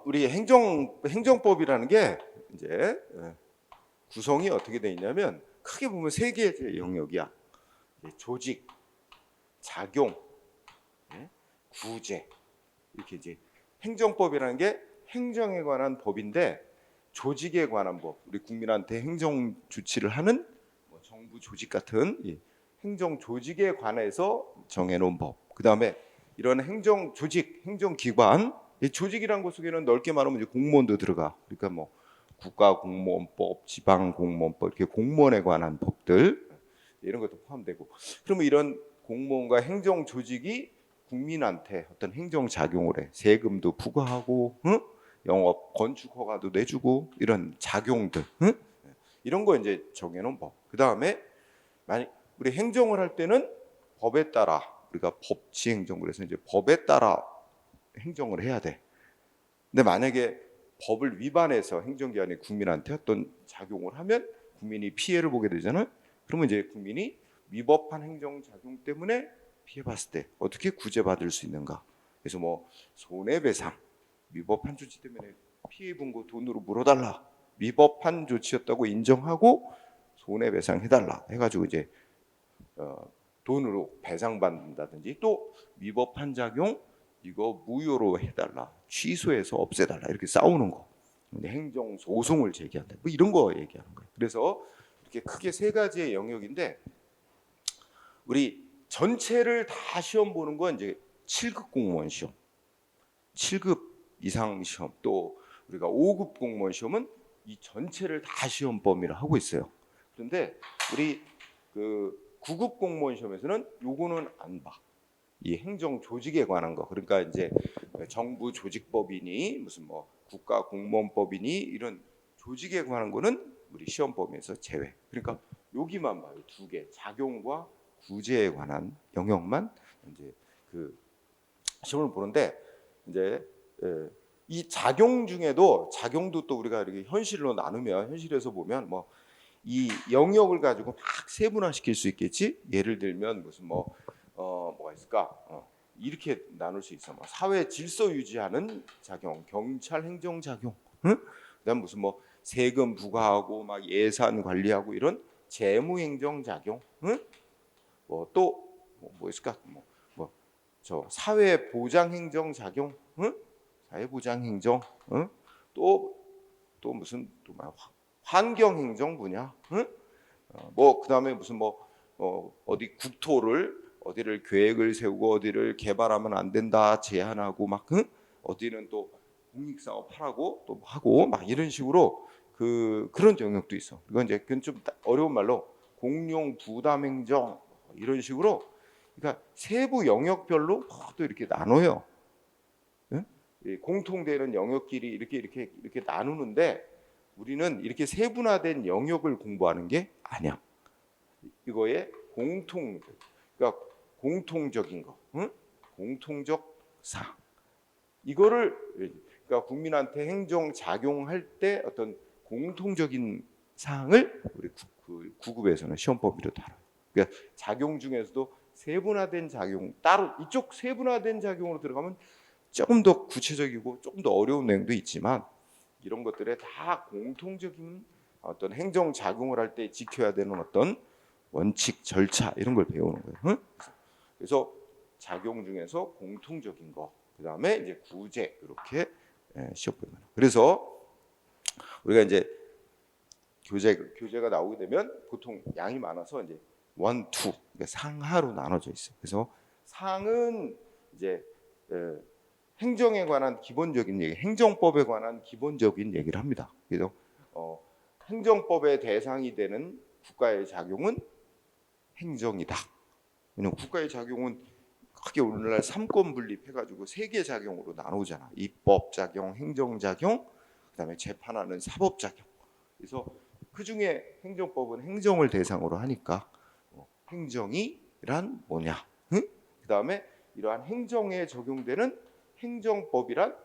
우리 행정법이라는 게 이제 구성이 어떻게 돼 있냐면 크게 보면 세 개의 영역이야. 조직, 작용, 예, 구제. 이렇게 이제 행정법이라는 게 행정에 관한 법인데 조직에 관한 법, 우리 국민한테 행정 주치를 하는 뭐 정부 조직 같은 이 행정 조직에 관해서 정해놓은 법. 그 다음에 이런 행정 조직, 행정 기관, 이 조직이란 것 속에는 넓게 말하면 이제 공무원도 들어가. 그러니까 뭐 국가공무원법, 지방공무원법 이렇게 공무원에 관한 법들 이런 것도 포함되고. 그러면 이런 공무원과 행정 조직이 국민한테 어떤 행정 작용을 해. 세금도 부과하고, 응? 영업 건축 허가도 내주고 이런 작용들, 응? 이런 거 이제 정해놓은 법. 그 다음에 만약 우리 행정을 할 때는 법에 따라 우리가 법치행정 그래서 이제 법에 따라 행정을 해야 돼. 근데 만약에 법을 위반해서 행정기관이 국민한테 어떤 작용을 하면 국민이 피해를 보게 되잖아요. 그러면 이제 국민이 위법한 행정작용 때문에 피해봤을 때 어떻게 구제받을 수 있는가. 그래서 뭐 손해배상, 위법한 조치 때문에 피해 본 거 돈으로 물어달라. 위법한 조치였다고 인정하고 손해배상 해달라 해가지고 이제 돈으로 배상받는다든지 또 위법한 작용 이거 무효로 해달라 취소해서 없애달라 이렇게 싸우는 거 행정 소송을 제기한다 뭐 이런 거 얘기하는 거예요. 그래서 이렇게 크게 세 가지의 영역인데 우리 전체를 다 시험 보는 건 이제 7급 공무원 시험, 7급 이상 시험 또 우리가 5급 공무원 시험은 이 전체를 다 시험 범위를 하고 있어요. 그런데 우리 그 9급 공무원 시험에서는 요거는 안 봐. 이 행정 조직에 관한 거. 그러니까 이제 정부 조직법이니 무슨 뭐 국가 공무원법이니 이런 조직에 관한 거는 우리 시험 범위에서 제외. 그러니까 여기만 봐요. 두 개. 작용과 구제에 관한 영역만 이제 그 시험을 보는데 이제 이 작용 중에도 작용도 또 우리가 이렇게 현실로 나누면 현실에서 보면 뭐 이 영역을 가지고 막 세분화시킬 수 있겠지. 예를 들면 무슨 뭐가 있을까? 이렇게 나눌 수 있어. 뭐 사회 질서 유지하는 작용, 경찰 행정 작용, 응? 그다음 무슨 뭐 세금 부과하고 막 예산 관리하고 이런 재무 행정 작용, 응? 뭐또뭐 있을까? 저 사회 보장 행정 작용, 응? 사회 보장 행정, 응? 또 무슨 또 환경 행정 분야, 응? 뭐 그다음에 무슨 어디 국토를 어디를 계획을 세우고 어디를 개발하면 안 된다 제한하고 막 응? 어디는 또 공익사업 하라고 또 하고 막 이런 식으로 그런 영역도 있어. 이건 이제 그건 좀 어려운 말로 공용 부담 행정 이런 식으로 그러니까 세부 영역별로 또 이렇게 나눠요. 응? 공통되는 영역끼리 이렇게 나누는데 우리는 이렇게 세분화된 영역을 공부하는 게 아니야. 이거의 그러니까 공통적인 거, 응? 공통적 사. 이거를 그러니까 국민한테 행정 작용할 때 어떤 공통적인 사항을 우리 구급에서는 시험 범위로 다뤄요. 그러니까 작용 중에서도 세분화된 작용 따로 이쪽 세분화된 작용으로 들어가면 조금 더 구체적이고 조금 더 어려운 내용도 있지만 이런 것들에 다 공통적인 어떤 행정 작용을 할 때 지켜야 되는 어떤 원칙, 절차 이런 걸 배우는 거예요. 응? 그래서 작용 중에서 공통적인 거, 그 다음에 이제 구제 이렇게 시험 보면. 그래서 우리가 이제 교재가 나오게 되면 보통 양이 많아서 이제 원, 투 그러니까 상하로 나눠져 있어요. 그래서 상은 이제 행정에 관한 기본적인 얘기, 행정법에 관한 기본적인 얘기를 합니다. 그래서 행정법의 대상이 되는 국가의 작용은 행정이다. 왜냐면 국가의 작용은 크게 오늘날 삼권 분립해가지고 세 개 작용으로 나누잖아. 입법 작용, 행정 작용, 그다음에 재판하는 사법 작용. 그래서 그 중에 행정법은 행정을 대상으로 하니까 행정이란 뭐냐? 응? 그다음에 이러한 행정에 적용되는 행정법이란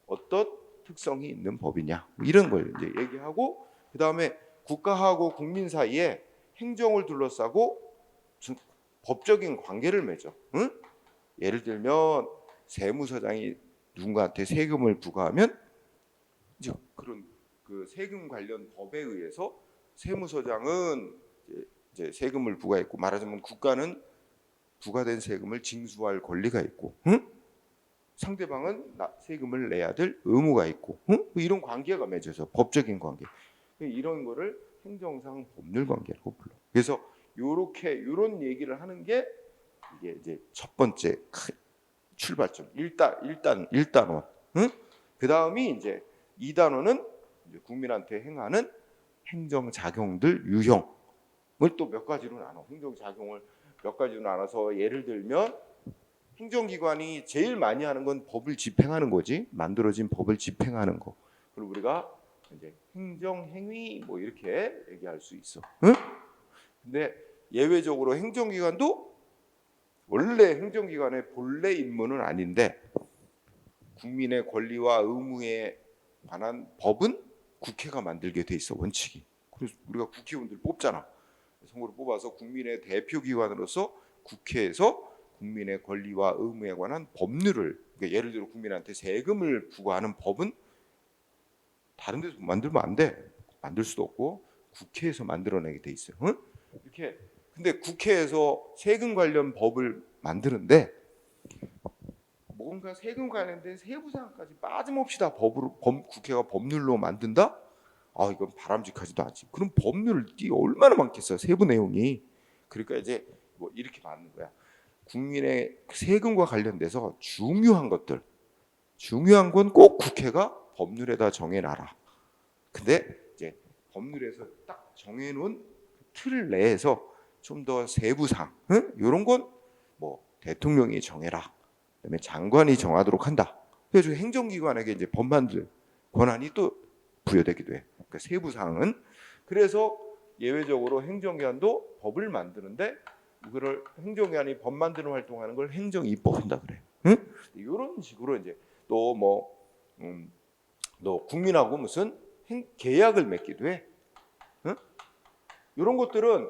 어떤 특성이 있는 법이냐? 이런 걸 이제 얘기하고 그다음에 국가하고 국민 사이에 행정을 둘러싸고 법적인 관계를 맺어. 응? 예를 들면 세무서장이 누군가한테 세금을 부과하면 이제 그런 그 세금 관련 법에 의해서 세무서장은 이제 세금을 부과했고, 말하자면 국가는 부과된 세금을 징수할 권리가 있고, 응? 상대방은 세금을 내야 될 의무가 있고, 응? 뭐 이런 관계가 맺어져, 법적인 관계. 이런 거를 행정상 법률 관계라고 불러. 그래서 이런 얘기를 하는 게 이게 이제 첫 번째 출발점. 1단원. 응? 그 다음이 이제 2단원은 국민한테 행하는 행정작용들 유형을 또 몇 가지로 나눠. 행정작용을 몇 가지로 나눠서 예를 들면 행정기관이 제일 많이 하는 건 법을 집행하는 거지. 만들어진 법을 집행하는 거. 그리고 우리가 이제 행정행위 뭐 이렇게 얘기할 수 있어. 응? 근데 예외적으로 행정기관도 원래 행정기관의 본래 임무는 아닌데 국민의 권리와 의무에 관한 법은 국회가 만들게 돼 있어, 원칙이. 그래서 우리가 국회의원들 뽑잖아. 선거를 뽑아서 국민의 대표기관으로서 국회에서 국민의 권리와 의무에 관한 법률을, 그러니까 예를 들어 국민한테 세금을 부과하는 법은 다른 데서 만들면 안 돼. 만들 수도 없고 국회에서 만들어내게 돼 있어요. 응? 이렇게. 근데 국회에서 세금 관련 법을 만드는데 뭔가 세금 관련된 세부 사항까지 빠짐없이 다 국회가 법률로 만든다? 아, 이건 바람직하지도 않지. 그럼 법률이 얼마나 많겠어요, 세부 내용이. 그러니까 이제 뭐 이렇게 맞는 거야. 국민의 세금과 관련돼서 중요한 것들, 중요한 건 꼭 국회가 법률에다 정해놔라. 근데 이제 법률에서 딱 정해놓은 틀 내에서 좀 더 세부사항, 응? 이런 건 뭐 대통령이 정해라. 그다음에 장관이 정하도록 한다. 그래서 행정기관에게 이제 법 만들 권한이 또 부여되기도 해. 그러니까 세부 사항은. 그래서 예외적으로 행정기관도 법을 만드는데 이거를 행정기관이 법 만드는 활동하는 걸 행정입법한다 그래. 응? 이런 식으로 이제 또 뭐 너 국민하고 무슨 계약을 맺기도 해. 응? 이런 것들은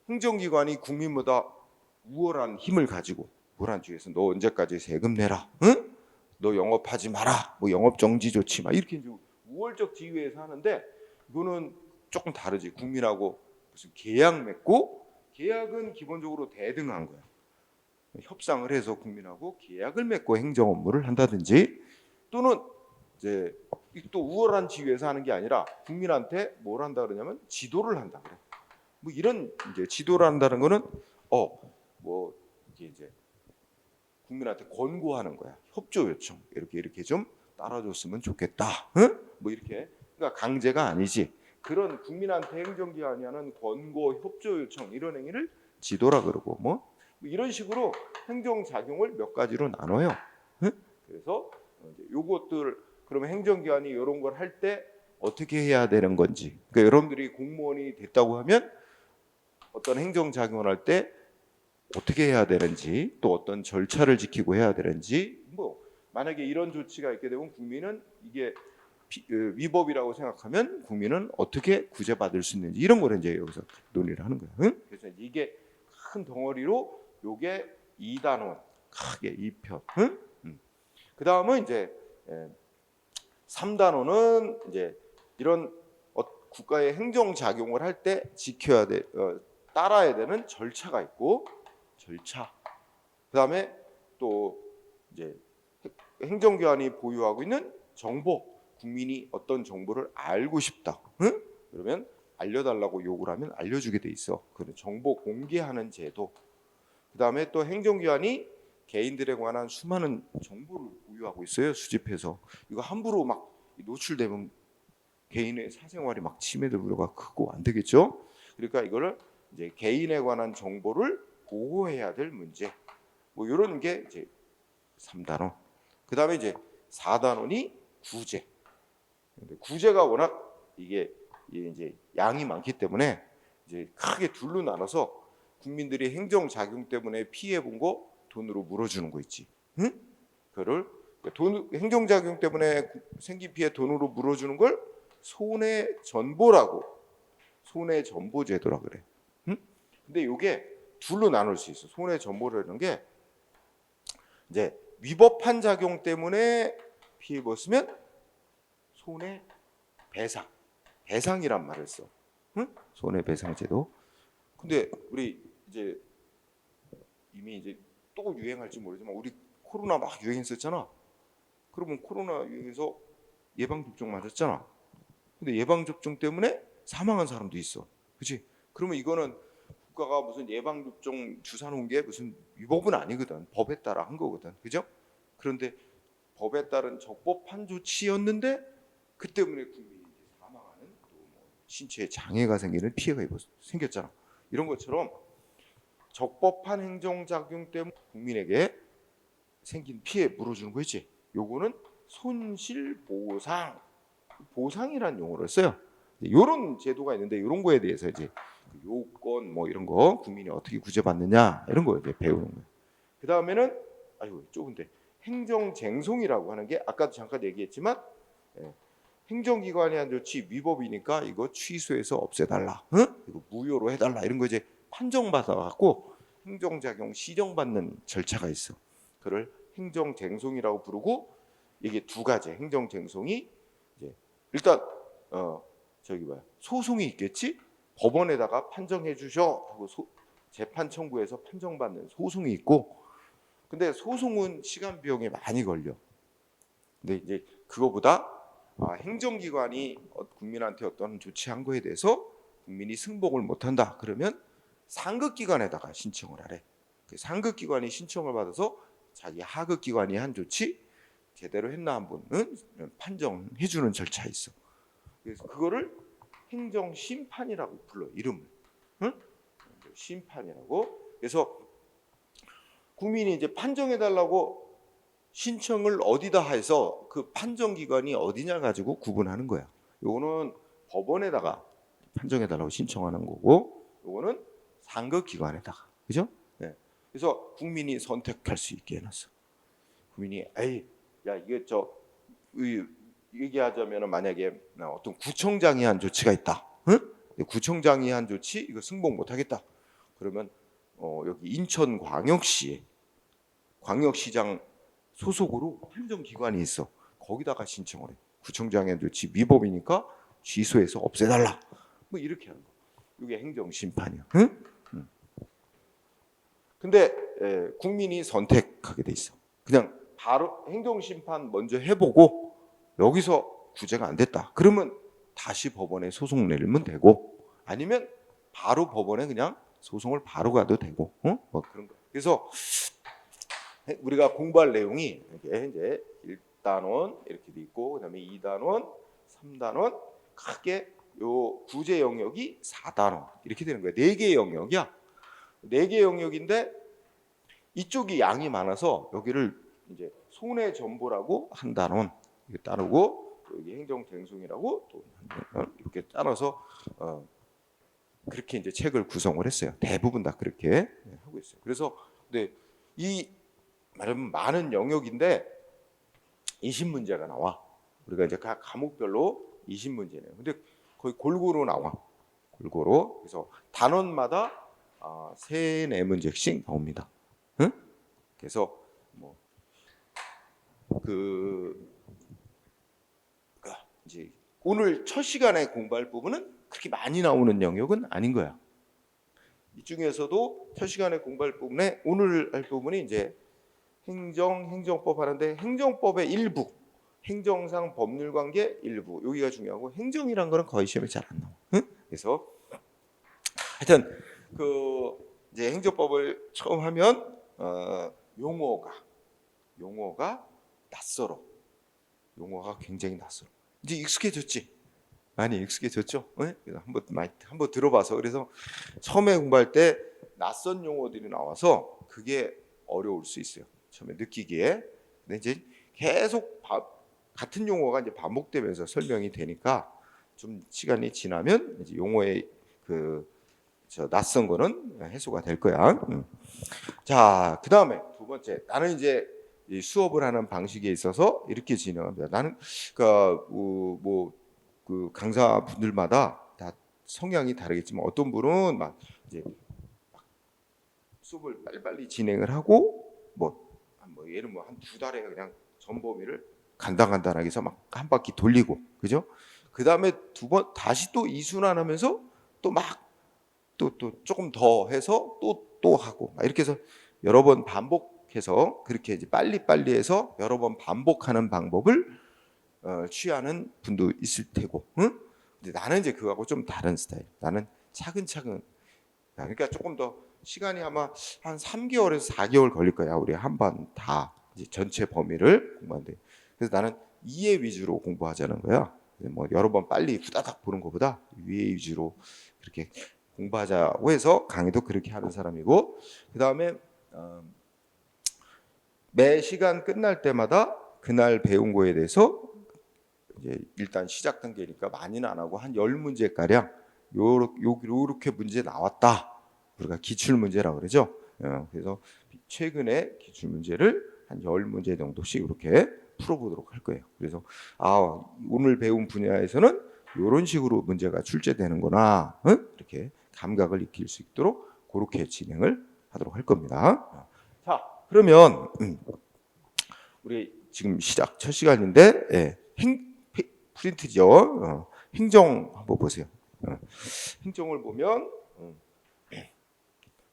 행정기관이 국민보다 우월한 힘을 가지고 우월한 주에서 너 언제까지 세금 내라, 응? 너 영업하지 마라, 뭐 영업 정지 조치 막 이렇게 이제 우월적 지위에서 하는데 이거는 조금 다르지. 국민하고 무슨 계약 맺고, 계약은 기본적으로 대등한 거야. 협상을 해서 국민하고 계약을 맺고 행정 업무를 한다든지, 또는 이제 또 우월한 지위에서 하는 게 아니라 국민한테 뭘 한다 그러냐면 지도를 한다 그래. 뭐 이런 이제 지도를 한다는 거는 뭐 이제 국민한테 권고하는 거야. 협조 요청. 이렇게 좀 따라줬으면 좋겠다. 응? 뭐 이렇게. 그러니까 강제가 아니지. 그런 국민한테 행정기관이 하는 권고, 협조 요청 이런 행위를 지도라 그러고 뭐 이런 식으로 행정작용을 몇 가지로 나눠요. 응? 그래서 이제 요것들, 그러면 행정기관이 이런 걸 할 때 어떻게 해야 되는 건지. 그러니까 여러분들이 공무원이 됐다고 하면 어떤 행정작용을 할 때 어떻게 해야 되는지, 또 어떤 절차를 지키고 해야 되는지, 뭐 만약에 이런 조치가 있게 되면 국민은 이게 위법이라고 생각하면 국민은 어떻게 구제받을 수 있는지, 이런 거를 이제 여기서 논의를 하는 거예요. 응? 그래서 이게 큰 덩어리로 요게 2단원 크게 2편. 응? 그 다음은 이제 3단원은 이제 이런 국가의 행정작용을 할 때 지켜야 돼, 따라야 되는 절차가 있고, 절차. 그다음에 또 이제 행정기관이 보유하고 있는 정보, 국민이 어떤 정보를 알고 싶다. 응? 그러면 알려달라고 요구를 하면 알려주게 돼 있어. 그런 정보 공개하는 제도. 그다음에 또 행정기관이 개인들에 관한 수많은 정보를 보유하고 있어요. 수집해서 이거 함부로 막 노출되면 개인의 사생활이 막 침해될 우려가 크고 안 되겠죠. 그러니까 이거를 이제 개인에 관한 정보를 보호해야 될 문제, 뭐 이런 게 이제 3단원. 그다음에 이제 4단원이 구제. 근데 구제가 워낙 이게 이제 양이 많기 때문에 이제 크게 둘로 나눠서 국민들이 행정 작용 때문에 피해 본 거 돈으로 물어주는 거 있지. 응? 그거를 행정 작용 때문에 생긴 피해 돈으로 물어주는 걸 손해전보라고, 손해전보제도라 그래. 응? 근데 이게 둘로 나눌 수 있어. 손해전보라는 게 이제 위법한 작용 때문에 피해 입었으면 손해배상이란 말을 써. 응? 손해배상제도. 근데 우리 이제 이미 이제 또 유행할지 모르지만 우리 코로나 막 유행했었잖아. 그러면 코로나 유행해서 예방접종 맞았잖아. 근데 예방접종 때문에 사망한 사람도 있어. 그렇지? 그러면 이거는 국가가 무슨 예방접종 주사 놓은 게 무슨 위법은 아니거든. 법에 따라 한 거거든. 그죠? 그런데 법에 따른 적법한 조치였는데 그 때문에 국민이 이제 사망하는 또뭐 신체에 장애가 생기는 피해가 생겼잖아. 이런 것처럼 적법한 행정작용 때문에 국민에게 생긴 피해 물어주는 거 있지. 요거는 보상이란 용어를 써요. 이런 제도가 있는데 이런 거에 대해서 이제 요건 뭐 이런 거 국민이 어떻게 구제받느냐 이런 거 이제 배우는 거예요. 그 다음에는 아이고 좁은데 행정쟁송이라고 하는 게 아까도 잠깐 얘기했지만 행정기관이 한 조치 위법이니까 이거 취소해서 없애달라, 응? 이거 무효로 해달라 이런 거 이제 판정받아 갖고 행정작용 시정받는 절차가 있어. 그걸 행정쟁송이라고 부르고 이게 두 가지 행정쟁송이 이제 일단 저기 뭐야 소송이 있겠지. 법원에다가 판정해 주셔 하고 재판 청구해서 판정받는 소송이 있고. 근데 소송은 시간 비용이 많이 걸려. 근데 이제 그거보다 행정기관이 국민한테 어떤 조치한 거에 대해서 국민이 승복을 못한다. 그러면 상급기관에다가 신청을 하래. 그 상급기관이 신청을 받아서 자기 하급기관이 한 조치 제대로 했나 한번은 판정해 주는 절차 있어. 그래서 그거를 행정심판이라고 불러 이름을. 응? 심판이라고. 그래서 국민이 이제 판정해 달라고 신청을 어디다 해서 그 판정 기관이 어디냐 가지고 구분하는 거야. 요거는 법원에다가 판정해 달라고 신청하는 거고, 요거는 상급 기관에다가. 그죠? 네. 그래서 국민이 선택할 수 있게 해놨어. 국민이 야 이게 얘기하자면 만약에 어떤 구청장이 한 조치가 있다. 응? 구청장이 한 조치 이거 승복 못 하겠다. 그러면 여기 인천광역시에 광역시장 소속으로 행정기관이 있어. 거기다가 신청을 해. 구청장의 조치 위법이니까 취소해서 없애달라. 뭐 이렇게 하는 거. 이게 행정심판이야. 응? 근데 국민이 선택하게 돼 있어. 그냥 바로 행정심판 먼저 해보고 여기서 구제가 안 됐다. 그러면 다시 법원에 소송 내면 되고 아니면 바로 법원에 그냥 소송을 바로 가도 되고 뭐 그런 거. 그래서 우리가 공부할 내용이 이렇게 이제 1단원 이렇게 돼 있고 그다음에 2단원, 3단원 크게 요 구제 영역이 4단원 이렇게 되는 거야. 4개의 영역이야. 4개의 영역인데 이쪽이 양이 많아서 여기를 이제 손해 전보라고 한 단원 이렇게 따르고 또 여기 행정쟁송이라고 또 이렇게 따라서 그렇게 이제 책을 구성을 했어요. 대부분 다 그렇게 하고 있어요. 그래서 근데 이 말하면 많은 영역인데 20문제가 나와. 우리가 이제 각 과목별로 20문제네요. 근데 거의 골고루 나와. 골고루. 그래서 단원마다 3-4문제씩 나옵니다. 응? 그래서 뭐 이제 오늘 첫 시간에 공부할 부분은 그렇게 많이 나오는 영역은 아닌 거야. 이 중에서도 첫 시간에 공부할 부분에 오늘 할 부분이 이제 행정법 하는데 행정법의 일부, 행정상 법률관계 일부 여기가 중요하고 행정이란 거는 거의 시험에 잘 안 나와. 응? 그래서 하여튼 이제 행정법을 처음 하면 용어가 낯설어. 용어가 굉장히 낯설어. 이제 익숙해졌지. 많이 익숙해졌죠. 네? 한번 들어봐서 그래서 처음에 공부할 때 낯선 용어들이 나와서 그게 어려울 수 있어요. 처음에 느끼기에. 근데 이제 계속 같은 용어가 이제 반복되면서 설명이 되니까 좀 시간이 지나면 이제 용어의 낯선 거는 해소가 될 거야. 자, 그다음에 두 번째. 나는 이제 이 수업을 하는 방식에 있어서 이렇게 진행합니다. 나는 그 강사분들마다 다 성향이 다르겠지만 어떤 분은 막 이제 수업을 빨리빨리 진행을 하고 뭐 뭐 얘는 뭐 한 두 달에 그냥 전범위를 간단하게 해서 막 한 바퀴 돌리고, 그죠? 그 다음에 두 번 다시 또 이순환하면서 또 막 또 조금 더 해서 또 하고 막 이렇게 해서 여러 번 반복해서 그렇게 이제 빨리 해서 여러 번 반복하는 방법을 취하는 분도 있을 테고, 응? 근데 나는 이제 그거하고 좀 다른 스타일. 나는 차근차근. 그러니까 조금 더 시간이 아마 한 3개월에서 4개월 걸릴 거야. 우리 한 번 다 이제 전체 범위를 공부하는데. 그래서 나는 이해 위주로 공부하자는 거야. 뭐 여러 번 빨리 후다닥 보는 것보다 이해 위주로 그렇게 공부하자고 해서 강의도 그렇게 하는 사람이고, 그 다음에 매 시간 끝날 때마다 그날 배운 거에 대해서 이제 일단 시작 단계니까 많이는 안 하고 한 10문제 가량 요렇게 문제 나왔다. 우리가 기출 문제라고 그러죠. 그래서 최근에 기출 문제를 한 10문제 정도씩 이렇게 풀어보도록 할 거예요. 그래서 오늘 배운 분야에서는 이런 식으로 문제가 출제되는구나, 이렇게 감각을 익힐 수 있도록 그렇게 진행을 하도록 할 겁니다. 자, 그러면 우리 지금 시작 첫 시간인데 프린트죠. 행정 한번 보세요. 행정을 보면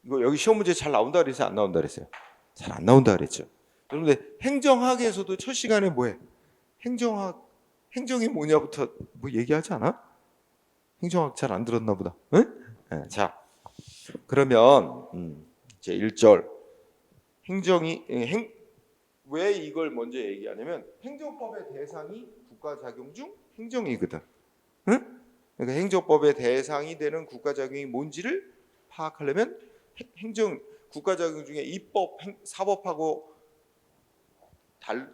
이거 여기 시험 문제 잘 나온다 그랬어요? 안 나온다 그랬어요? 잘 안 나온다 그랬죠. 그런데 행정학에서도 첫 시간에 뭐해? 행정이 뭐냐부터 뭐 얘기하지 않아? 행정학 잘 안 들었나 보다. 응? 자, 그러면 제 1절 왜 이걸 먼저 얘기하냐면 행정법의 대상이 국가작용 중 행정이거든. 응? 그러니까 행정법의 대상이 되는 국가작용이 뭔지를 파악하려면 국가작용 중에 입법, 사법하고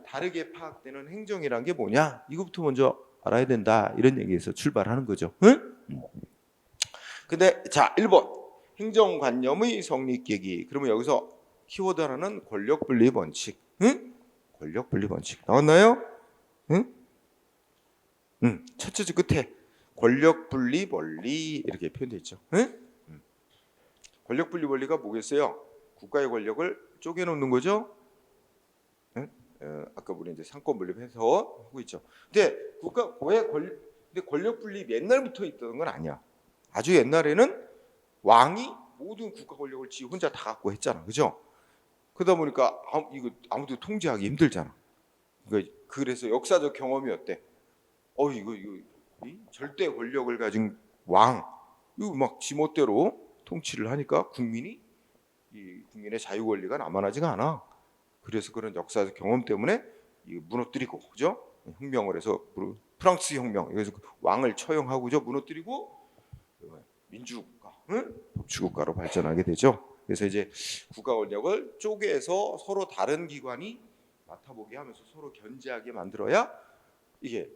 다르게 파악되는 행정이란 게 뭐냐? 이거부터 먼저 알아야 된다. 이런 얘기에서 출발하는 거죠. 응? 근데 자, 1번 행정관념의 성립계기. 그러면 여기서 키워드 하나는 권력분리 원칙. 응? 권력분리 원칙 나왔나요? 응? 첫째 줄 끝에 권력분리 원리 이렇게 표현되어 있죠. 응? 권력분리 원리가 뭐겠어요? 국가의 권력을 쪼개놓는 거죠. 응? 아까 우리 이제 상권 분립해서 하고 있죠. 근데 권력분리 옛날부터 있던 건 아니야. 아주 옛날에는 왕이 모든 국가 권력을 지 혼자 다 갖고 했잖아, 그죠? 그러다 보니까 이거 아무도 통제하기 힘들잖아. 그래서 역사적 경험이 어때? 이거 이 절대 권력을 가진 왕, 이거 막 지멋대로 통치를 하니까 국민의 자유 권리가 남아나지가 않아. 그래서 그런 역사적 경험 때문에 무너뜨리고, 그죠? 혁명을 해서 프랑스 혁명, 그래서 왕을 처형하고죠, 무너뜨리고 민주국가, 법치국가로 발전하게 되죠. 그래서 이제 국가 권력을 쪼개서 서로 다른 기관이 맡아보게 하면서 서로 견제하게 만들어야 이게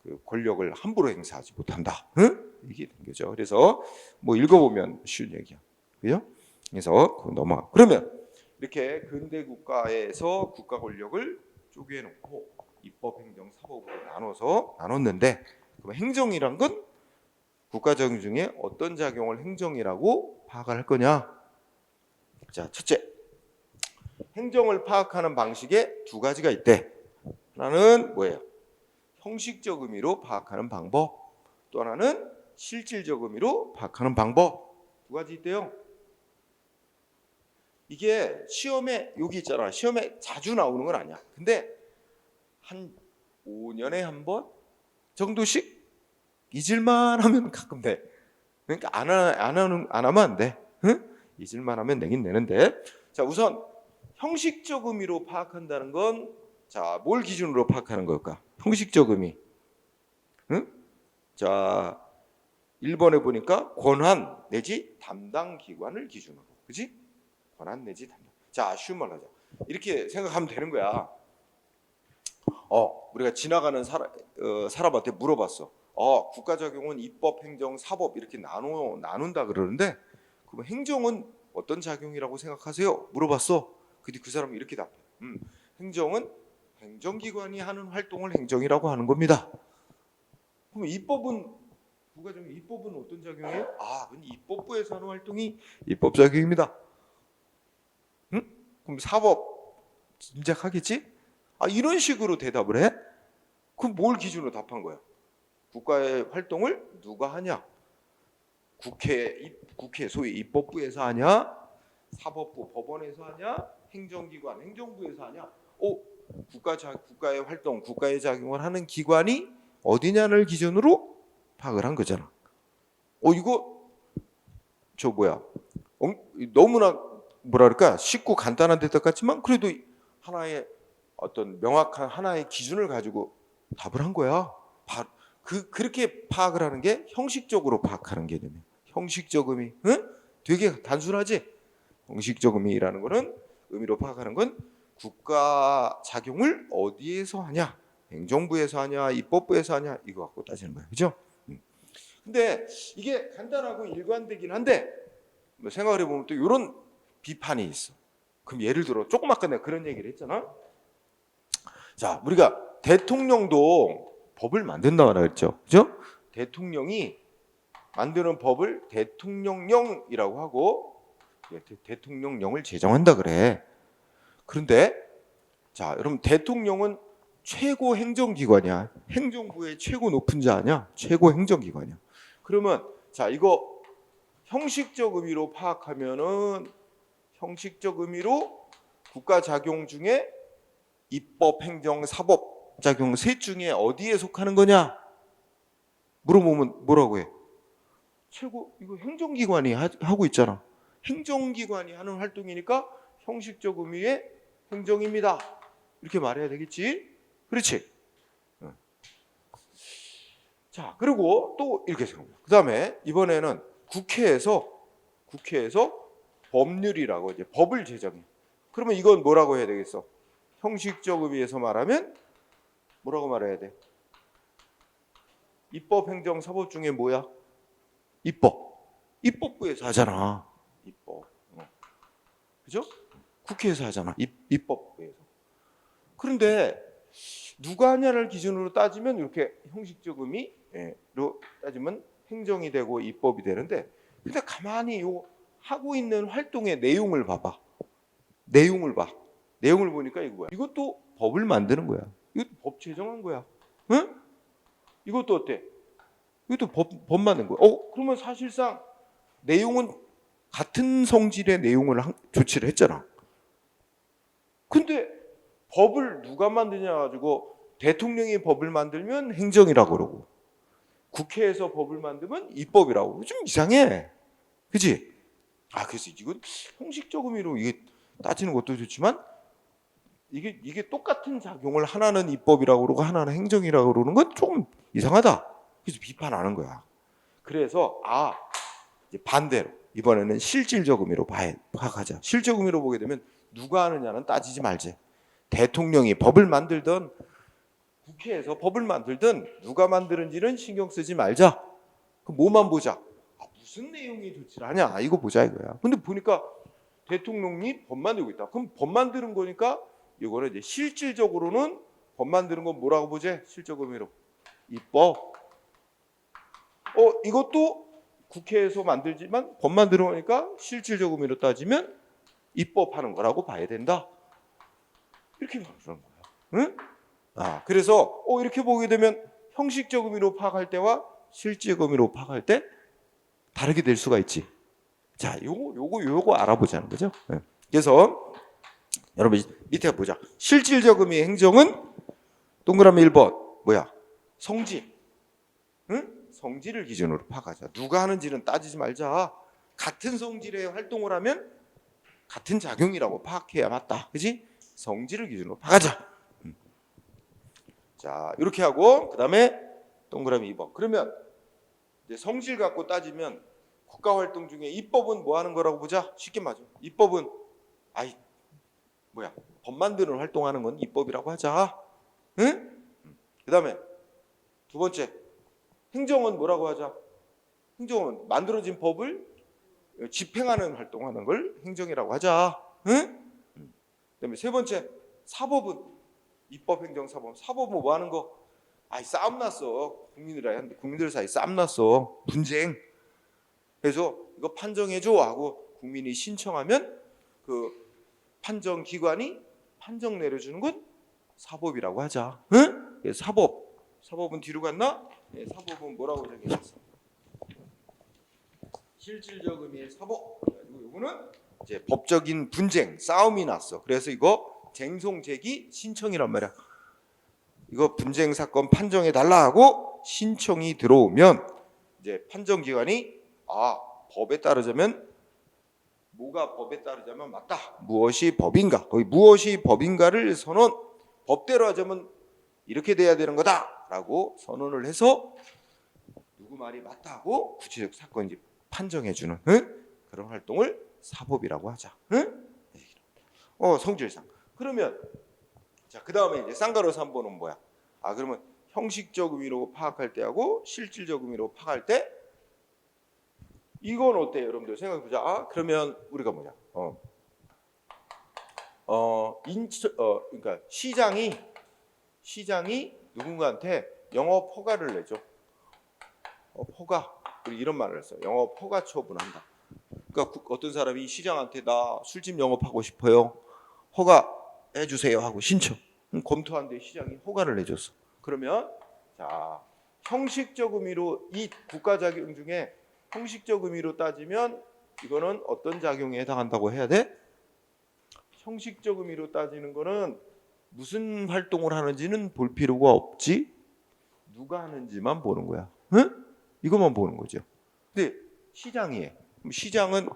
그 권력을 함부로 행사하지 못한다. 이게 된 거죠. 그래서 뭐 읽어보면 쉬운 얘기야, 그죠? 그래서 넘어가. 그러면 이렇게 근대 국가에서 국가 권력을 쪼개놓고 입법, 행정, 사법으로 나눴는데, 그럼 행정이란 건 국가작용 중에 어떤 작용을 행정이라고 파악을 할 거냐? 자, 첫째, 행정을 파악하는 방식에 두 가지가 있대. 하나는 뭐예요? 형식적 의미로 파악하는 방법. 또 하나는 실질적 의미로 파악하는 방법. 두 가지 있대요. 이게 시험에 여기 있잖아. 시험에 자주 나오는 건 아니야. 근데 한 5년에 한 번 정도씩 잊을만 하면 가끔 돼. 그러니까 안 하면 안 돼. 응? 잊을만 하면 내긴 내는데. 자, 우선 형식적 의미로 파악한다는 건, 자, 뭘 기준으로 파악하는 걸까? 형식적 의미. 응? 자, 1번에 보니까 권한 내지 담당 기관을 기준으로. 그지? 권한 내지 담당. 자, 쉬운 말로 하자. 이렇게 생각하면 되는 거야. 우리가 지나가는 사람한테 물어봤어. 국가작용은 입법, 행정, 사법 이렇게 나눈다 그러는데, 그럼 행정은 어떤 작용이라고 생각하세요? 물어봤어. 근데 그 사람이 이렇게 답해. 행정은 행정기관이 하는 활동을 행정이라고 하는 겁니다. 그럼 입법은 어떤 작용이에요? 그건 입법부에서 하는 활동이 입법작용입니다. 그럼 짐작하겠지? 아, 이런 식으로 대답을 해? 그럼 뭘 기준으로 답한 거야? 국가의 활동을 누가 하냐? 국회 소위 입법부에서 하냐? 사법부 법원에서 하냐? 행정기관 행정부에서 하냐? 국가의 활동 국가의 작용을 하는 기관이 어디냐를 기준으로 파악을 한 거잖아. 이거 너무나 뭐라 그럴까 쉽고 간단한 대답 같지만 그래도 하나의 어떤 명확한 하나의 기준을 가지고 답을 한 거야. 그렇게 파악을 하는 게 형식적으로 파악하는 개념이야. 형식적 의미, 응? 되게 단순하지. 형식적 의미라는 거는 의미로 파악하는 건 국가 작용을 어디에서 하냐, 행정부에서 하냐, 입법부에서 하냐 이거 갖고 따지는 거야, 그죠? 근데 이게 간단하고 일관되긴 한데 생각을 해보면 또 이런 비판이 있어. 그럼 예를 들어 조금 아까 내가 그런 얘기를 했잖아. 자, 우리가 대통령도 법을 만든다고 그랬죠, 그죠? 대통령이 만드는 법을 대통령령이라고 하고 대통령령을 제정한다 그래. 그런데 자, 여러분 대통령은 최고 행정기관이야. 행정부의 최고 높은 자냐? 최고 행정기관이야. 그러면 자, 이거 형식적 의미로 파악하면은 형식적 의미로 국가 작용 중에 입법, 행정, 사법 작용 셋 중에 어디에 속하는 거냐? 물어보면 뭐라고 해? 최고 이거 행정기관이 하고 있잖아. 행정기관이 하는 활동이니까 형식적 의미의 행정입니다. 이렇게 말해야 되겠지? 그렇지? 자, 그리고 또 이렇게 생각합니다. 그 다음에 이번에는 국회에서 법률이라고 이제 법을 제정해. 그러면 이건 뭐라고 해야 되겠어? 형식적 의미에서 말하면 뭐라고 말해야 돼? 입법, 행정, 사법 중에 뭐야? 입법부에서 하잖아. 입법. 그죠? 국회에서 하잖아. 입법부에서. 그런데 누가 하냐를 기준으로 따지면 이렇게 형식적 의미로 따지면 행정이 되고 입법이 되는데, 근데 가만히 요 하고 있는 활동의 내용을 봐봐. 내용을 봐. 내용을 보니까 이거 뭐야? 이것도 법을 만드는 거야. 이것도 법 제정한 거야. 응? 이것도 어때? 이것도 법 만든 거야. 그러면 사실상 내용은 같은 성질의 내용을 조치를 했잖아. 근데 법을 누가 만드냐 가지고 대통령이 법을 만들면 행정이라고 그러고 국회에서 법을 만들면 입법이라고. 좀 이상해. 그치? 그래서 이건 형식적 의미로 이게 따지는 것도 좋지만 이게 똑같은 작용을 하나는 입법이라고 그러고 하나는 행정이라고 그러는 건 조금 이상하다. 그래서 비판하는 거야. 그래서 이제 반대로 이번에는 실질적 의미로 파악하자. 실질적 의미로 보게 되면 누가 하느냐는 따지지 말지. 대통령이 법을 만들든 국회에서 법을 만들든 누가 만드는지는 신경 쓰지 말자. 그럼 뭐만 보자. 무슨 내용이 조치를 하냐 이거 보자 이거야. 근데 보니까 대통령이 법 만들고 있다. 그럼 법 만드는 거니까 이거는 이제 실질적으로는 법 만드는 건 뭐라고 보지? 실질적 의미로 입법. 이것도 국회에서 만들지만 법 만드는 거니까 실질적 의미로 따지면 입법하는 거라고 봐야 된다. 이렇게 말하는 거야. 응? 그래서 이렇게 보게 되면 형식적 의미로 파악할 때와 실질적 의미로 파악할 때 다르게 될 수가 있지. 자, 요거 알아보자는 거죠. 네. 그래서 여러분 밑에 보자. 실질적 의미의 행정은 동그라미 1번 뭐야? 성질. 응? 성질을 기준으로 파악하자. 누가 하는지는 따지지 말자. 같은 성질의 활동을 하면 같은 작용이라고 파악해야 맞다. 그지? 성질을 기준으로 파악하자. 자, 이렇게 하고 그다음에 동그라미 2번. 그러면 이제 성질 갖고 따지면 국가 활동 중에 입법은 뭐 하는 거라고 보자. 쉽게 말하죠. 입법은 법 만드는 활동하는 건 입법이라고 하자. 응? 그다음에 두 번째 행정은 뭐라고 하자. 행정은 만들어진 법을 집행하는 활동하는 걸 행정이라고 하자. 응? 그다음에 세 번째 사법은 입법, 행정, 사법. 사법은 뭐 하는 거? 싸움 났어. 국민들 사이 싸움 났어. 분쟁. 그래서 이거 판정해줘 하고 국민이 신청하면 그 판정 기관이 판정 내려주는 건 사법이라고 하자. 응? 예, 사법은 뒤로 갔나? 예, 사법은 뭐라고 적혀있어? 실질적 의미의 사법. 그리고 요거는 이제 법적인 분쟁, 싸움이 났어. 그래서 이거 쟁송제기 신청이란 말이야. 이거 분쟁 사건 판정해 달라 하고 신청이 들어오면 이제 판정 기관이 법에 따르자면 뭐가 법에 따르자면 맞다. 무엇이 법인가? 거기 무엇이 법인가를 법대로 하자면 이렇게 돼야 되는 거다라고 선언을 해서 누구 말이 맞다고 구체적 사건이 판정해주는 그런 활동을 사법이라고 하자. 성질상. 그러면 자, 그 다음에 이제 쌍가로 3번은 뭐야? 그러면 형식적 의미로 파악할 때하고 실질적 의미로 파악할 때 이건 어때요, 여러분들 생각해 보자. 그러면 우리가 뭐냐? 그러니까 시장이 누군가한테 영업 허가를 내죠. 허가. 이런 말을 했어요. 영업 허가 처분한다. 그러니까 어떤 사람이 시장한테 나 술집 영업하고 싶어요. 허가해 주세요 하고 신청. 검토한데 시장이 허가를 내줬어. 그러면 자, 형식적 의미로 이 국가 작용 중에 형식적 의미로 따지면 이거는 어떤 작용에 해당한다고 해야 돼? 형식적 의미로 따지는 거는 무슨 활동을 하는지는 볼 필요가 없지. 누가 하는지만 보는 거야. 응? 이것만 보는 거죠. 근데 시장은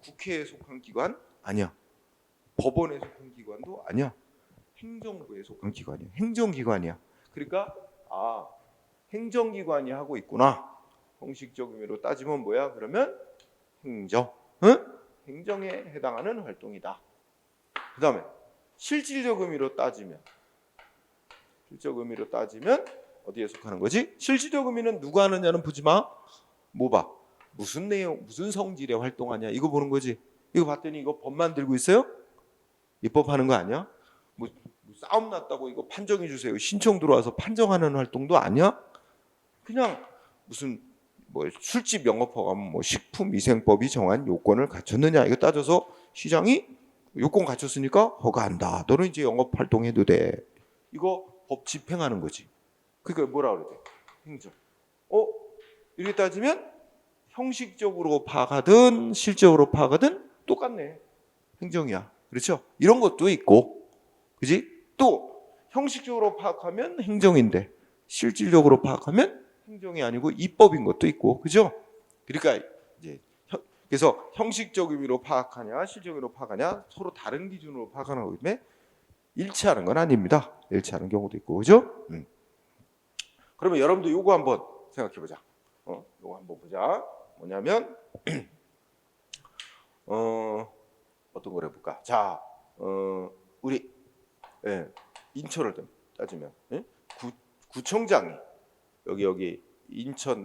국회에 속한 기관 아니야. 법원에 속한 기관도 아니야. 행정부에 속한 기관이야. 행정기관이야. 그러니까 행정기관이 하고 있구나. 형식적 의미로 따지면 뭐야? 그러면 행정. 행정에 해당하는 활동이다. 그 다음에 실질적 의미로 따지면 어디에 속하는 거지? 실질적 의미는 누가 하느냐는 보지 마. 뭐 봐? 무슨 내용, 무슨 성질의 활동하냐 이거 보는 거지. 이거 봤더니 이거 법 만들고 있어요? 입법하는 거 아니야? 뭐 싸움 났다고 이거 판정해 주세요. 신청 들어와서 판정하는 활동도 아니야? 그냥 무슨 술집 영업허가면 식품위생법이 정한 요건을 갖췄느냐 이거 따져서 시장이 요건 갖췄으니까 허가한다. 너는 이제 영업 활동해도 돼. 이거 법 집행하는 거지. 그러니까 뭐라 그러지? 행정. 이렇게 따지면 형식적으로 파악하든 실적으로 파악하든 똑같네. 행정이야. 그렇죠? 이런 것도 있고, 그지? 또 형식적으로 파악하면 행정인데 실질적으로 파악하면 행정이 아니고 입법인 것도 있고, 그죠? 그러니까 이제 그래서 형식적 의미로 파악하냐, 실질적 의미로 파악하냐 서로 다른 기준으로 파악하는 거기 때문에 일치하는 건 아닙니다. 일치하는 경우도 있고, 그죠? 그러면 여러분도 요거 한번 생각해 보자. 요거 한번 보자. 뭐냐면 어떤 걸 해볼까? 자, 우리 인천을 좀 따지면 구청장이 여기 인천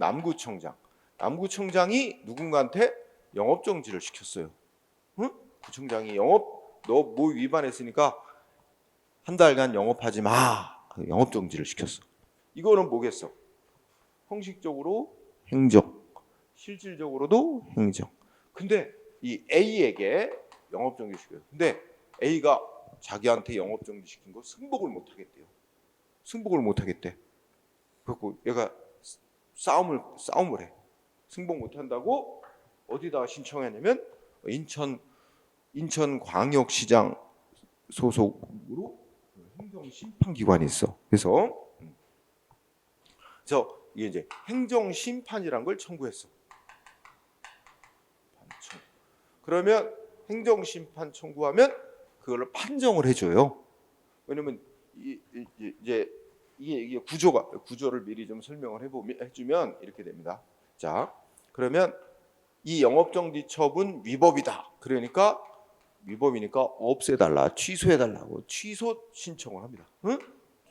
남구청장이 누군가한테 영업 정지를 시켰어요. 구청장이 너 뭐 위반했으니까 한 달간 영업하지 마. 영업 정지를 시켰어. 이거는 뭐겠어? 형식적으로 행정, 실질적으로도 행정. 근데 이 A에게 영업 정지 시켜요. 근데 A가 자기한테 영업 정지 시킨 거 승복을 못 하겠대요. 승복을 못 하겠대. 그래서 얘가 싸움을 해. 승복 못 한다고 어디다 신청했냐면 인천광역시장 소속으로 행정심판기관이 있어. 그래서 이게 이제 행정심판이란 걸 청구했어. 그러면 행정심판 청구하면 그걸 판정을 해줘요. 왜냐면 이제 이게 구조를 미리 좀 설명을 해주면 이렇게 됩니다. 자, 그러면 이 영업정지 처분 위법이다. 그러니까 위법이니까 없애달라, 취소해달라고 취소 신청을 합니다.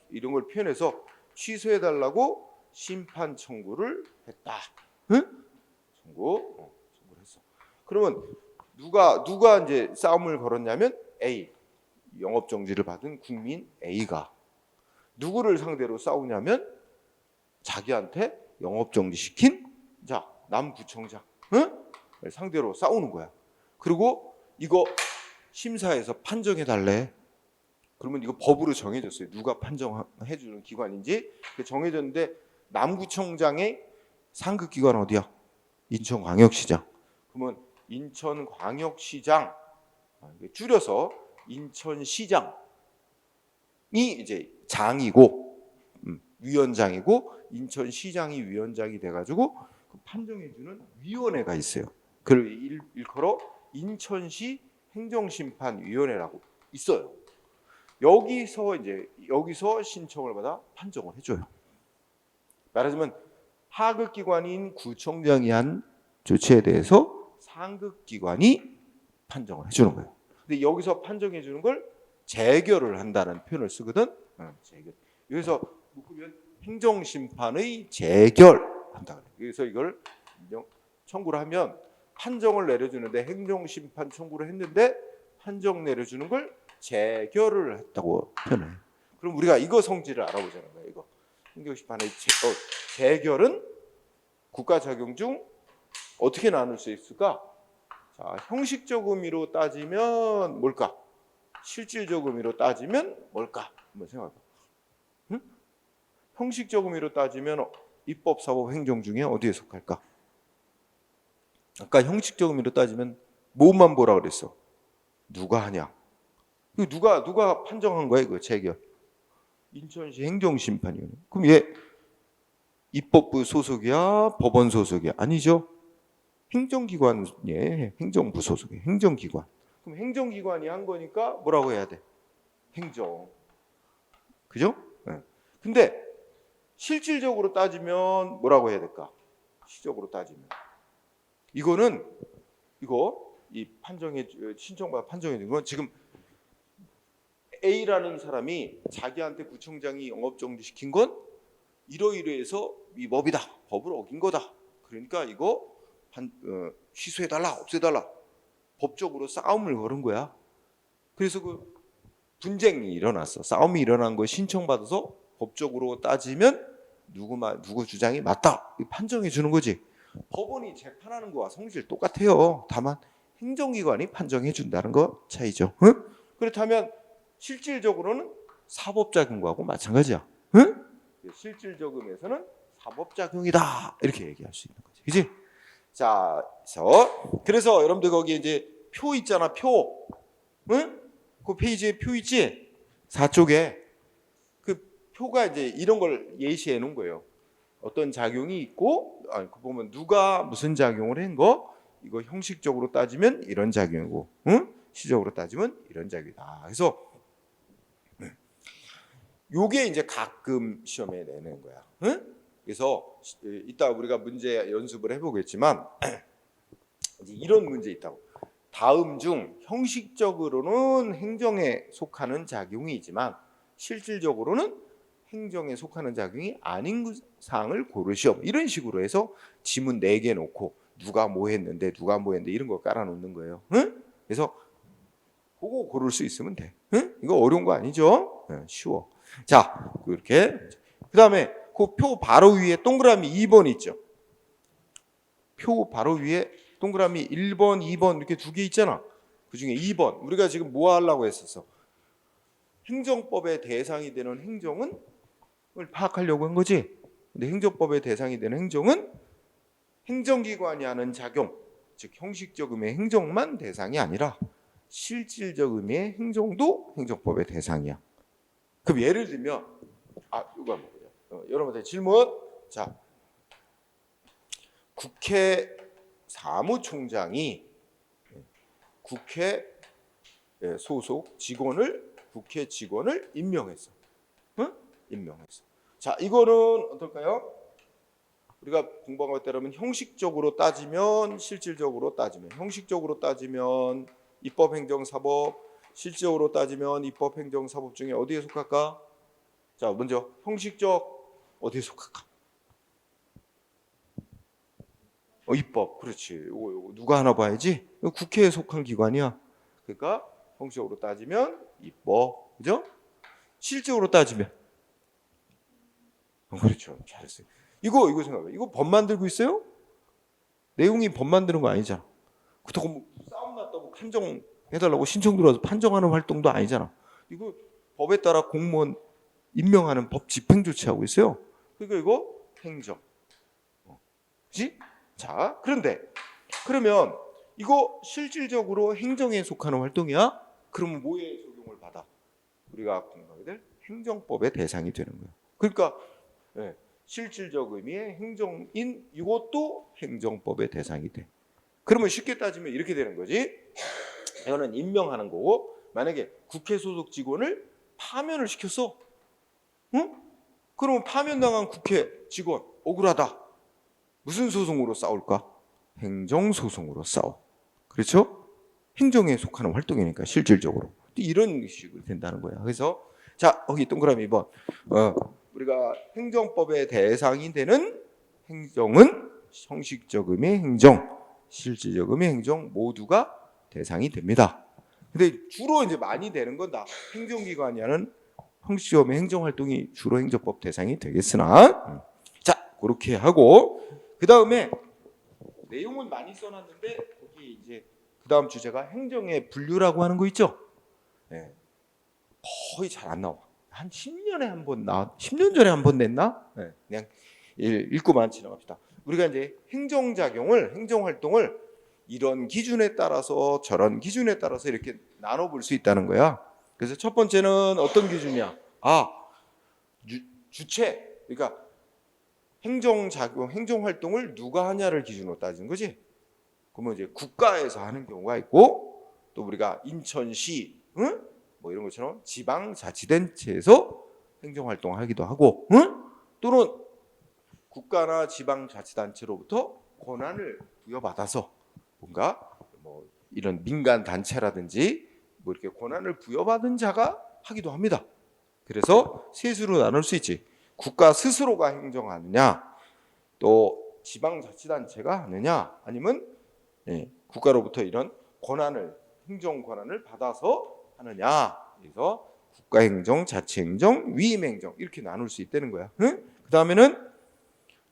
이런 걸 표현해서 취소해달라고 심판 청구를 했다. 청구를 했어. 그러면 누가 이제 싸움을 걸었냐면 A, 영업 정지를 받은 국민 A가 누구를 상대로 싸우냐면 자기한테 영업 정지 시킨 남구청장 상대로 싸우는 거야. 그리고 이거 심사에서 판정해 달래. 그러면 이거 법으로 정해졌어요. 누가 판정해주는 기관인지 정해졌는데 남구청장의 상급 기관 어디야? 인천광역시장. 그러면 인천광역시장 줄여서 인천시장이 이제 장이고 위원장이고 인천시장이 위원장이 돼가지고 그 판정해주는 위원회가 있어요. 그걸 일컬어 인천시 행정심판위원회라고 있어요. 여기서 신청을 받아 판정을 해줘요. 말하자면 하급기관인 구청장이 한 조치에 대해서 상급기관이 판정을 해주는 거예요. 근데 여기서 판정해주는 걸 재결을 한다는 표현을 쓰거든. 재결. 여기서 묶으면 행정심판의 재결한다. 그래서 이걸 청구를 하면 판정을 내려주는데 행정심판 청구를 했는데 판정 내려주는 걸 재결을 했다고 표현해. 그럼 우리가 이거 성질을 알아보자는 거야. 이거 행정심판의 재결은 국가 작용 중 어떻게 나눌 수 있을까? 자, 형식적 의미로 따지면 뭘까? 실질적 의미로 따지면 뭘까? 한번 생각해봐. 응? 형식적 의미로 따지면 입법, 사법, 행정 중에 어디에 속할까? 아까 형식적 의미로 따지면 뭐만 보라 그랬어? 누가 하냐? 누가 판정한 거야 이거 재결? 인천시 행정심판위원회. 그럼 얘 입법부 소속이야? 법원 소속이야? 아니죠. 행정기관이에요. 행정부 소속이에요. 행정기관. 그럼 행정기관이 한 거니까 뭐라고 해야 돼? 행정. 그죠? 네. 근데 실질적으로 따지면 뭐라고 해야 될까? 시적으로 따지면 이 판정에 신청받아 판정해 준 건 지금 A라는 사람이 자기한테 구청장이 영업정지 시킨 건 이러이러해서 위법이다. 법을 어긴 거다. 그러니까 이거 취소해달라, 없애달라. 법적으로 싸움을 걸은 거야. 그래서 그 분쟁이 일어났어. 싸움이 일어난 거 신청받아서 법적으로 따지면 누구 주장이 맞다. 판정해 주는 거지. 법원이 재판하는 거와 성질 똑같아요. 다만 행정기관이 판정해 준다는 거 차이죠. 응? 그렇다면 실질적으로는 사법작용과고 마찬가지야. 응? 실질적 의미에서는 사법작용이다. 이렇게 얘기할 수 있는 거지. 그지? 자, 그래서 여러분들 거기 이제 표 있잖아. 표. 응? 그 페이지에 표 있지? 4쪽에 그 표가 이제 이런 걸 예시해 놓은 거예요. 어떤 작용이 있고 그 보면 누가 무슨 작용을 한 거 이거 형식적으로 따지면 이런 작용이고 응? 시적으로 따지면 이런 작용이다. 그래서 요게 이제 가끔 시험에 내는 거야. 응? 그래서 이따 우리가 문제 연습을 해보겠지만 이런 문제 있다고. 다음 중 형식적으로는 행정에 속하는 작용이지만 실질적으로는 행정에 속하는 작용이 아닌 사항을 고르시오. 이런 식으로 해서 지문 4개 놓고 누가 뭐 했는데 이런 거 깔아놓는 거예요. 응? 그래서 그거 고를 수 있으면 돼. 응? 이거 어려운 거 아니죠? 네, 쉬워. 자, 그렇게. 그 다음에 그 표 바로 위에 동그라미 2번 있죠. 표 바로 위에 동그라미 1번, 2번 이렇게 2개 있잖아. 그 중에 2번. 우리가 지금 뭐 하려고 했었어? 행정법의 대상이 되는 행정은 파악하려고 한 거지. 근데 행정법의 대상이 되는 행정은 행정기관이 하는 작용, 즉 형식적 의미의 행정만 대상이 아니라 실질적 의미의 행정도 행정법의 대상이야. 그럼 예를 들면 이거 한번 보자. 여러분들 질문. 자, 국회 사무총장이 국회 소속 국회 직원을 임명했어. 응? 임명했어. 자, 이거는 어떨까요? 우리가 공부한 것 따르면 형식적으로 따지면 실질적으로 따지면 형식적으로 따지면 입법, 행정, 사법, 실질적으로 따지면 입법, 행정, 사법 중에 어디에 속할까? 자, 먼저 형식적 어디에 속할까? 입법. 그렇지. 요거 누가 하나 봐야지. 국회에 속한 기관이야. 그러니까 형식적으로 따지면 입법. 그죠? 실질적으로 따지면 그렇죠. 잘했어요. 이거 생각해. 이거 법 만들고 있어요? 내용이 법 만드는 거 아니잖아. 그렇다고 뭐 싸움 났다고 판정해달라고 신청 들어와서 판정하는 활동도 아니잖아. 이거 법에 따라 공무원 임명하는 법 집행 조치하고 있어요. 그러니까 이거 행정. 그렇지? 자, 그러면 이거 실질적으로 행정에 속하는 활동이야? 그러면 뭐에 적용을 받아? 우리가 공부하게 될 행정법의 대상이 되는 거예요. 그러니까 실질적 의미의 행정인 이것도 행정법의 대상이 돼. 그러면 쉽게 따지면 이렇게 되는 거지. 이거는 임명하는 거고, 만약에 국회 소속 직원을 파면을 시켰어. 응? 그러면 파면당한 국회 직원 억울하다. 무슨 소송으로 싸울까? 행정소송으로 싸워. 그렇죠? 행정에 속하는 활동이니까 실질적으로 이런 식으로 된다는 거야. 그래서 자, 거기 동그라미 2번. 우리가 행정법의 대상이 되는 행정은 형식적 의미의 행정, 실질적 의미의 행정 모두가 대상이 됩니다. 근데 주로 이제 많이 되는 건 다 행정기관이 하는 형식적 의미의 행정활동이 주로 행정법 대상이 되겠으나, 자, 그렇게 하고 그 다음에 내용은 많이 써놨는데 거기 이제 그 다음 주제가 행정의 분류라고 하는 거 있죠? 네. 거의 잘 안 나와. 한 10년에 한 번 나왔, 10년 전에 한 번 냈나? 네. 그냥 읽고만 지나갑시다. 우리가 이제 행정작용을, 행정활동을 이런 기준에 따라서 저런 기준에 따라서 이렇게 나눠볼 수 있다는 거야. 그래서 첫 번째는 어떤 기준이야? 주체. 그러니까 행정작용, 행정활동을 누가 하냐를 기준으로 따지는 거지. 그러면 이제 국가에서 하는 경우가 있고, 또 우리가 인천시, 뭐 이런 것처럼 지방자치단체에서 행정활동하기도 하고, 또는 국가나 지방자치단체로부터 권한을 부여받아서 뭔가 뭐 이런 민간 단체라든지 뭐 이렇게 권한을 부여받은 자가 하기도 합니다. 그래서 셋으로 나눌 수 있지. 국가 스스로가 행정하느냐, 또 지방자치단체가 하느냐, 아니면 국가로부터 이런 권한을, 행정 권한을 받아서 하느냐. 그래서 국가행정, 자치행정, 위임행정 이렇게 나눌 수 있다는 거야. 그 다음에는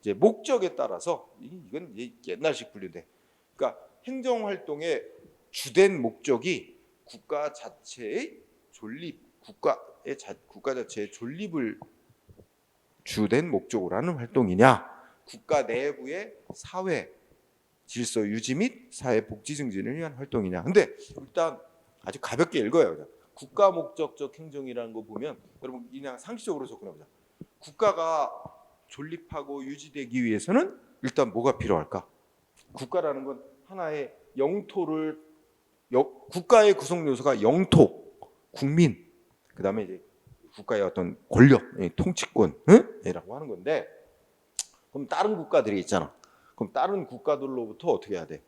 이제 목적에 따라서, 이건 이제 옛날식 분류인데, 그러니까 행정활동의 주된 목적이 국가 자체의 존립, 국가 자체의 존립을 주된 목적으로 하는 활동이냐, 국가 내부의 사회 질서 유지 및 사회 복지 증진을 위한 활동이냐. 근데 일단 아주 가볍게 읽어요. 그냥. 국가 목적적 행정이라는 거 보면 여러분 그냥 상식적으로 접근해보자. 국가가 존립하고 유지되기 위해서는 일단 뭐가 필요할까? 국가라는 건 하나의 영토를, 국가의 구성 요소가 영토, 국민, 그 다음에 이제 국가의 어떤 권력, 통치권이라고 하는 건데, 그럼 다른 국가들이 있잖아. 그럼 다른 국가들로부터 어떻게 해야 돼?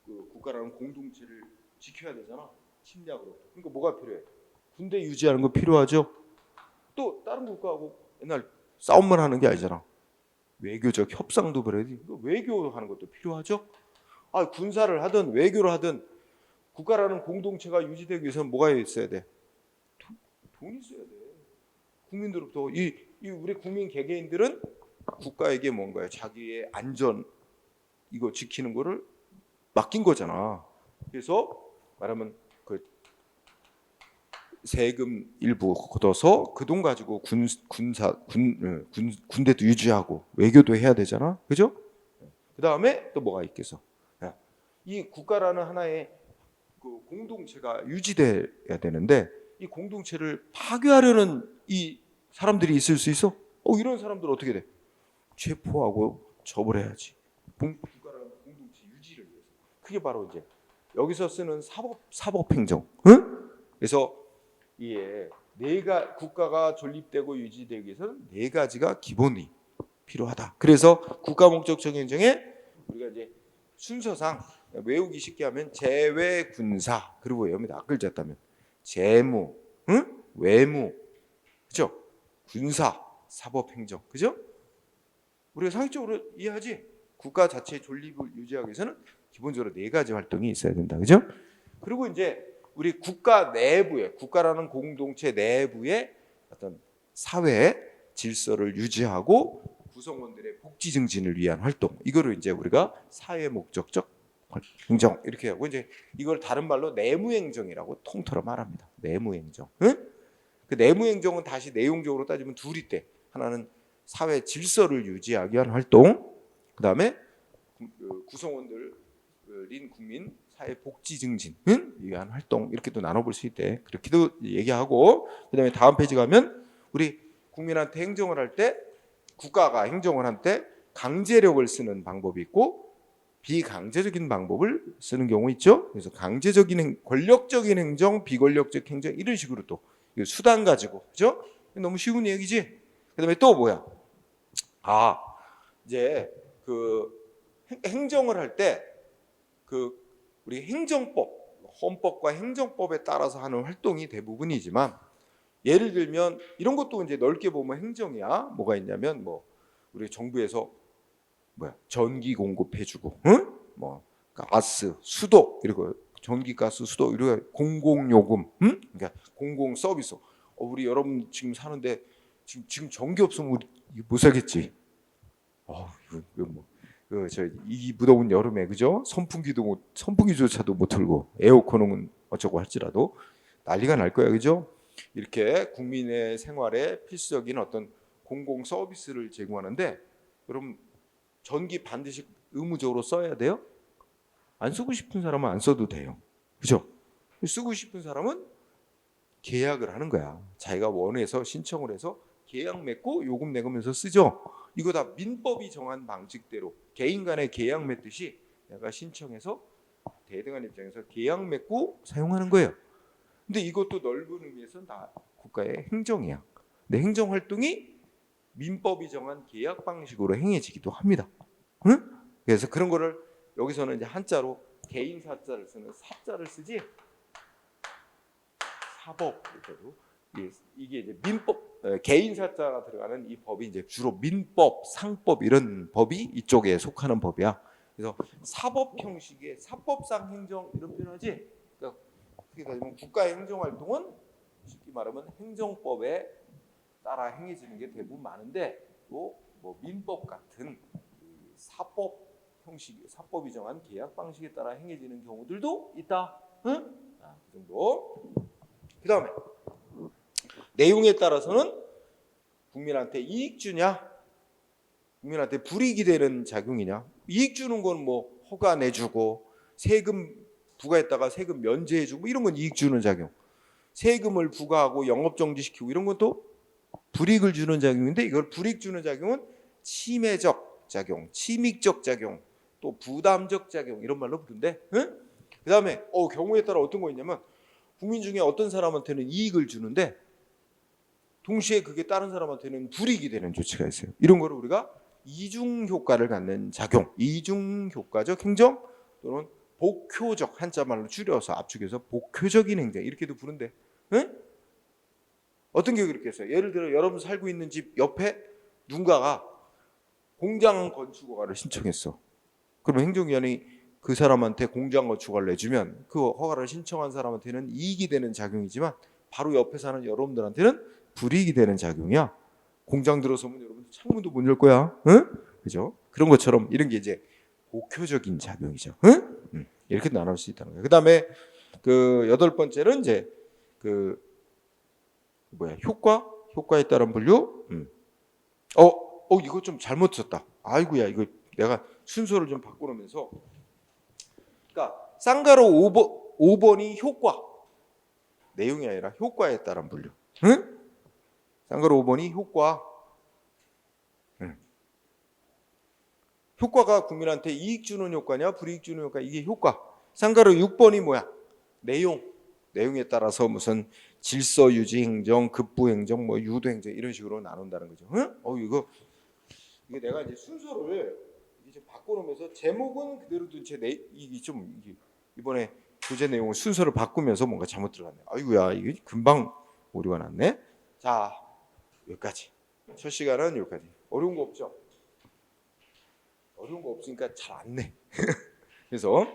그 국가라는 공동체를 지켜야 되잖아. 침략으로. 그러니까 뭐가 필요해? 군대 유지하는 거 필요하죠. 또 다른 국가하고 옛날 싸움만 하는 게 아니잖아. 외교적 협상도 그래야지. 외교하는 것도 필요하죠. 군사를 하든 외교를 하든 국가라는 공동체가 유지되기 위해서는 뭐가 있어야 돼? 돈이 있어야 돼. 국민들로부터 우리 국민 개개인들은 국가에게 뭔가요? 자기의 안전 이거 지키는 거를 맡긴 거잖아. 그래서 말하면 그 세금 일부 걷어서 그 돈 가지고 군대도 유지하고 외교도 해야 되잖아. 그죠? 그 다음에 또 뭐가 있겠어? 이 국가라는 하나의 그 공동체가 유지돼야 되는데 이 공동체를 파괴하려는 이 사람들이 있을 수 있어? 이런 사람들 어떻게 돼? 체포하고 처벌해야지. 국가라는 공동체 유지를 위해서. 그게 바로 이제 여기서 쓰는 사법행정. 그래서 이게 국가가 존립되고 유지되기 위해서는 네 가지가 기본이 필요하다. 그래서 국가 목적적 행정에 우리가 이제 순서상 외우기 쉽게 하면 재외 군사 그리고 외웁니다. 앞글자 따면 재무, 외무, 그죠? 군사, 사법행정, 그죠? 우리가 상식적으로 이해하지? 국가 자체의 존립을 유지하기 위해서는 기본적으로 네 가지 활동이 있어야 된다, 그죠? 그리고 이제 우리 국가 내부에, 국가라는 공동체 내부의 어떤 사회 질서를 유지하고 구성원들의 복지 증진을 위한 활동, 이거를 이제 우리가 사회 목적적 행정 이렇게 하고 이제 이걸 다른 말로 내무행정이라고 통틀어 말합니다. 내무행정. 그 내무행정은 다시 내용적으로 따지면 둘이 있대. 하나는 사회 질서를 유지하기 위한 활동, 그 다음에 구성원들인 국민 사회 복지 증진을 위한 활동, 이렇게 또 나눠볼 수 있대. 그렇게도 얘기하고, 그 다음에 다음 페이지 가면 우리 국민한테 행정을 할 때, 국가가 행정을 할 때 강제력을 쓰는 방법이 있고 비강제적인 방법을 쓰는 경우 있죠. 그래서 강제적인 권력적인 행정, 비권력적 행정, 이런 식으로 또 수단 가지고, 그죠? 너무 쉬운 얘기지. 그다음에 또 뭐야? 이제 그 행정을 할 때 그 우리 행정법, 헌법과 행정법에 따라서 하는 활동이 대부분이지만, 예를 들면 이런 것도 이제 넓게 보면 행정이야. 뭐가 있냐면 뭐 우리 정부에서 전기 공급해주고, 응? 뭐 가스, 수도, 이러고 전기, 가스, 수도, 이러고 공공요금, 응? 그러니까 공공 서비스. 우리 여러분 지금 사는데 지금 전기 없으면 우리 못 살겠지. 이 무더운 여름에, 그죠? 선풍기조차도 못 틀고 에어컨은 어쩌고 할지라도 난리가 날 거야, 그죠? 이렇게 국민의 생활에 필수적인 어떤 공공 서비스를 제공하는데, 여러분 전기 반드시 의무적으로 써야 돼요? 안 쓰고 싶은 사람은 안 써도 돼요, 그죠? 쓰고 싶은 사람은 계약을 하는 거야. 자기가 원해서 신청을 해서 계약 맺고 요금 내면서 쓰죠. 이거 다 민법이 정한 방식대로 개인 간의 계약 맺듯이 내가 신청해서 대등한 입장에서 계약 맺고 사용하는 거예요. 근데 이것도 넓은 의미에서는 다 국가의 행정이야. 근데 행정 활동이 민법이 정한 계약 방식으로 행해지기도 합니다. 응? 그래서 그런 거를 여기서는 이제 한자로 개인 사자를 쓰는 사자를 쓰지, 사법, 이게 이제 민법, 개인 사자가 들어가는 이 법이 이제 주로 민법, 상법, 이런 법이 이쪽에 속하는 법이야. 그래서 사법 형식의 사법상 행정, 이런 표현하지. 그러니까 어떻게 따지면 국가의 행정 활동은 쉽게 말하면 행정법에 따라 행해지는 게 대부분 많은데, 또 뭐 민법 같은 사법 형식, 사법이 정한 계약 방식에 따라 행해지는 경우들도 있다. 응? 그 정도. 그 다음에 내용에 따라서는 국민한테 이익 주냐, 국민한테 불이익이 되는 작용이냐. 이익 주는 건 뭐 허가 내주고 세금 부과했다가 세금 면제해주고 이런 건 이익 주는 작용. 세금을 부과하고 영업 정지시키고 이런 것도 불이익을 주는 작용인데, 이걸 불이익 주는 작용은 침해적 작용, 침익적 작용, 또 부담적 작용, 이런 말로 부른대. 응? 그 다음에 경우에 따라 어떤 거 있냐면, 국민 중에 어떤 사람한테는 이익을 주는데 동시에 그게 다른 사람한테는 불이익이 되는 조치가 있어요. 이런 거를 우리가 이중 효과를 갖는 작용, 이중 효과적 행정, 또는 복효적, 한자말로 줄여서 압축해서 복효적인 행정, 이렇게도 부른대. 응? 어떤 게 그렇겠어요? 예를 들어 여러분 살고 있는 집 옆에 누군가가 공장 건축 허가를 신청했어. 그러면 행정위원회 그 사람한테 공장 건축 허가를 내주면 그 허가를 신청한 사람한테는 이익이 되는 작용이지만 바로 옆에 사는 여러분들한테는 불이익이 되는 작용이야. 공장 들어서면 여러분 창문도 못 열 거야. 응? 그죠? 그런 것처럼 이런 게 이제 복효적인 작용이죠. 응? 이렇게 나눌 수 있다는 거예요. 그다음에 그 여덟 번째는 이제 효과에 따른 분류. 이거 좀 잘못 썼다. 아이고야, 이거 내가 순서를 좀 바꾸면서. 그러니까 쌍가로 5번이 효과, 내용이 아니라 효과에 따른 분류. 응? 쌍가로 5번이 효과. 효과가 국민한테 이익 주는 효과냐 불이익 주는 효과, 이게 효과. 쌍가로 6번이 뭐야? 내용에 따라서 무슨 질서 유지 행정, 급부 행정, 뭐 유도 행정, 이런 식으로 나눈다는 거죠. 응? 이게 내가 이제 순서를 이제 바꿔놓으면서 제목은 그대로 둔 채 이번에 교재 내용을 순서를 바꾸면서 뭔가 잘못 들어갔네. 아이고야, 이게 금방 오류가 났네. 자, 여기까지. 첫 시간은 여기까지. 어려운 거 없죠? 어려운 거 없으니까 잘 안 내. 그래서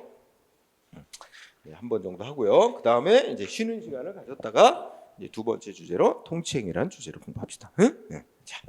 한 번 정도 하고요. 그 다음에 이제 쉬는 시간을 가졌다가 이제 두 번째 주제로 통치행위라는 주제로 공부합시다. 응? 네. 자.